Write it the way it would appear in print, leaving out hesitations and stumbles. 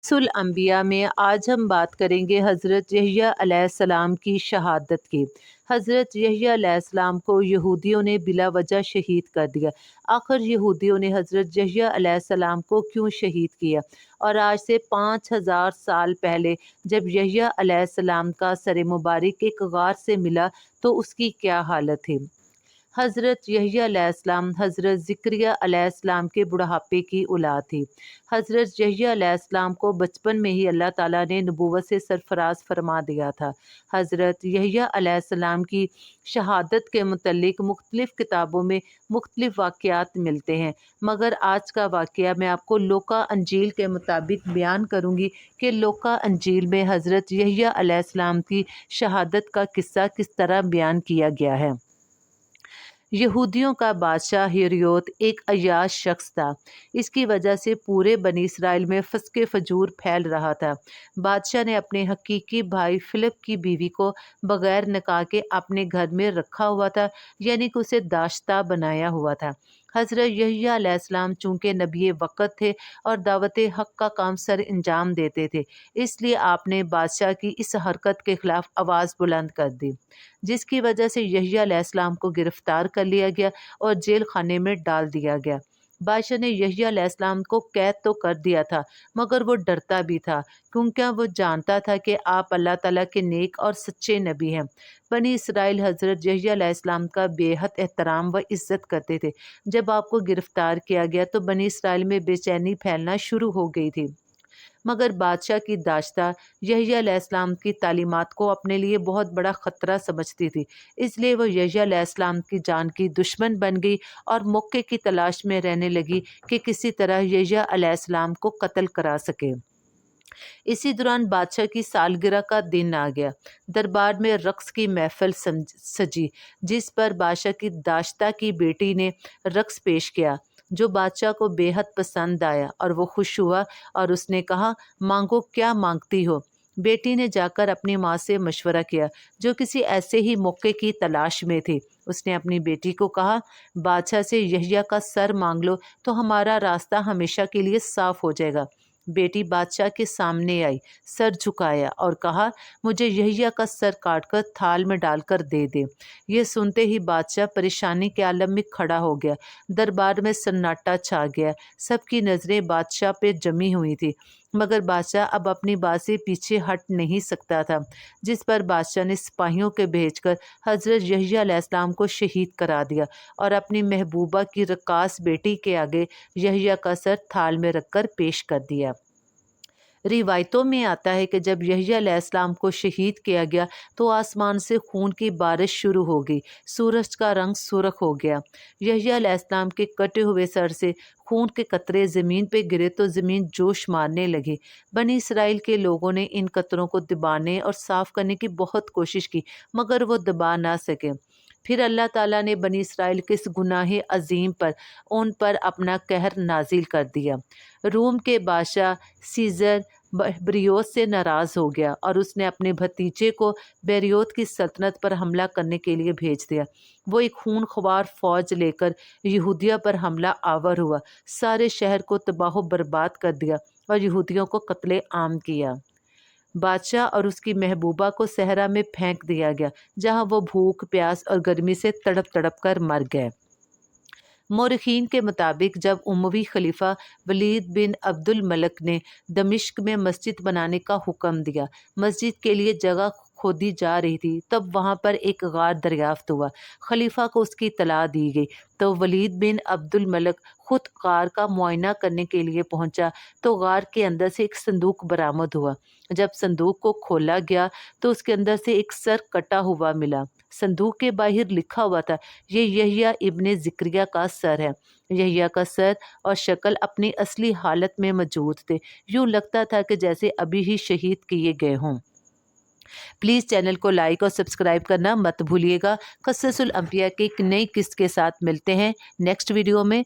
सुल अंबिया में आज हम बात करेंगे हज़रत यहया अलैहिस्सलाम की शहादत की। हज़रत यहया अलैहिस्सलाम को यहूदियों ने बिला वजह शहीद कर दिया। आखिर यहूदियों ने हज़रत यहया अलैहिस्सलाम को क्यों शहीद किया? और आज से 5000 साल पहले जब यहया अलैहिस्सलाम का सर मुबारक एक गार से मिला तो उसकी क्या हालत थी? हज़रत यहया अलैहिस्सलाम हज़रत ज़िक्रिया अलैहिस्सलाम के बुढ़ापे की औलाद थी। हज़रत यहया अलैहिस्सलाम को बचपन में ही अल्लाह ताला ने नबूवत से सरफराज फरमा दिया था। हज़रत यहया अलैहिस्सलाम की शहादत के मुतल्लिक मुख्तलिफ़ किताबों में मुख्तलिफ़ वाक़यात मिलते हैं, मगर आज का वाक़या मैं आपको लूका अंजील के मुताबिक बयान करूँगी कि लूका अंजील में हज़रत यहया अलैहिस्सलाम की शहादत का किस्सा किस तरह बयान किया गया है। यहूदियों का बादशाह हेरोद एक अय्याश शख्स था। इसकी वजह से पूरे बनी इसराइल में फ़स्क़ फ़जूर फैल रहा था। बादशाह ने अपने हकीकी भाई फ़िलिप की बीवी को बग़ैर निकाह के अपने घर में रखा हुआ था, यानी कि उसे दाश्ता बनाया हुआ था। हज़रत यहया अलैहिस्सलाम चूँकि नबी वक़्त थे और दावत हक़ का काम सर अंजाम देते थे, इसलिए आपने बादशाह की इस हरकत के ख़िलाफ़ आवाज़ बुलंद कर दी, जिसकी वजह से यहया अलैहिस्सलाम को गिरफ्तार कर लिया गया और जेल खाने में डाल दिया गया। बादशाह ने यहया अलैहिस्सलाम को कैद तो कर दिया था, मगर वो डरता भी था, क्योंकि वो जानता था कि आप अल्लाह ताला के नेक और सच्चे नबी हैं। बनी इसराइल हज़रत यहया अलैहिस्सलाम का बेहद एहतराम व इज़्ज़त करते थे। जब आपको गिरफ्तार किया गया तो बनी इसराइल में बेचैनी फैलना शुरू हो गई थी, मगर बादशाह की दाश्ता यहया अलैहिस्सलाम की तालीमात को अपने लिए बहुत बड़ा ख़तरा समझती थी, इसलिए वो यहया अलैहिस्सलाम की जान की दुश्मन बन गई और मौके की तलाश में रहने लगी कि किसी तरह यहया अलैहिस्सलाम को कत्ल करा सके। इसी दौरान बादशाह की सालगिरह का दिन आ गया। दरबार में रक्स की महफिल सजी, जिस पर बादशाह की दाश्ता की बेटी ने रक्स पेश किया, जो बादशाह को बेहद पसंद आया और वो खुश हुआ और उसने कहा, मांगो, क्या मांगती हो? बेटी ने जाकर अपनी माँ से मशवरा किया, जो किसी ऐसे ही मौके की तलाश में थी। उसने अपनी बेटी को कहा, बादशाह से यहया का सर मांग लो तो हमारा रास्ता हमेशा के लिए साफ हो जाएगा। बेटी बादशाह के सामने आई, सर झुकाया और कहा, मुझे यहया का सर काटकर थाल में डालकर दे दे। ये सुनते ही बादशाह परेशानी के आलम में खड़ा हो गया। दरबार में सन्नाटा छा गया। सबकी नज़रें बादशाह पे जमी हुई थी, मगर बादशाह अब अपनी बात से पीछे हट नहीं सकता था, जिस पर बादशाह ने सिपाहियों के भेजकर हज़रत यहया अलैहिस्सलाम को शहीद करा दिया और अपनी महबूबा की रकास बेटी के आगे यहया का सर थाल में रखकर पेश कर दिया। रिवायतों में आता है कि जब यहया अलैहिस्सलाम को शहीद किया गया तो आसमान से खून की बारिश शुरू हो गई। सूरज का रंग सुर्ख हो गया। यहया अलैहिस्सलाम के कटे हुए सर से खून के कतरे ज़मीन पे गिरे तो ज़मीन जोश मारने लगी। बनी इसराइल के लोगों ने इन कतरों को दबाने और साफ़ करने की बहुत कोशिश की, मगर वो दबा ना सके। फिर अल्लाह ताला ने बनी इसराइल के इस गुनाह अजीम पर उन पर अपना कहर नाजिल कर दिया। रूम के बादशाह सीज़र बेरियोत से नाराज़ हो गया और उसने अपने भतीजे को बेरियोत की सल्तनत पर हमला करने के लिए भेज दिया। वो एक खूनख्वार फ़ौज लेकर यहूदिया पर हमला आवर हुआ, सारे शहर को तबाह बर्बाद कर दिया और यहूदियों को कत्ले आम किया। बादशाह और उसकी महबूबा को सहरा में फेंक दिया गया, जहाँ वो भूख, प्यास और गर्मी से तड़प तड़प कर मर गए। मौरखीन के मुताबिक जब उमवी खलीफा वलीद बिन अब्दुल मलक ने दमिश्क में मस्जिद बनाने का हुक्म दिया, मस्जिद के लिए जगह खोदी जा रही थी, तब वहाँ पर एक गार दरियाफ्त हुआ। खलीफा को उसकी इत्तला दी गई तो वलीद बिन अब्दुल मलक खुद गार का मुआयना करने के लिए पहुंचा तो गार के अंदर से एक संदूक बरामद हुआ। जब संदूक को खोला गया तो उसके अंदर से एक सर कटा हुआ मिला। संदूक के बाहर लिखा हुआ था, ये यहया इब्ने ज़िक्रिया का सर है। यहया का सर और शक्ल अपनी असली हालत में मौजूद थे। यूँ लगता था कि जैसे अभी ही शहीद किए गए हों। प्लीज़ चैनल को लाइक और सब्सक्राइब करना मत भूलिएगा। क़स्ससुल अंबिया के एक नई किस्त के साथ मिलते हैं नेक्स्ट वीडियो में।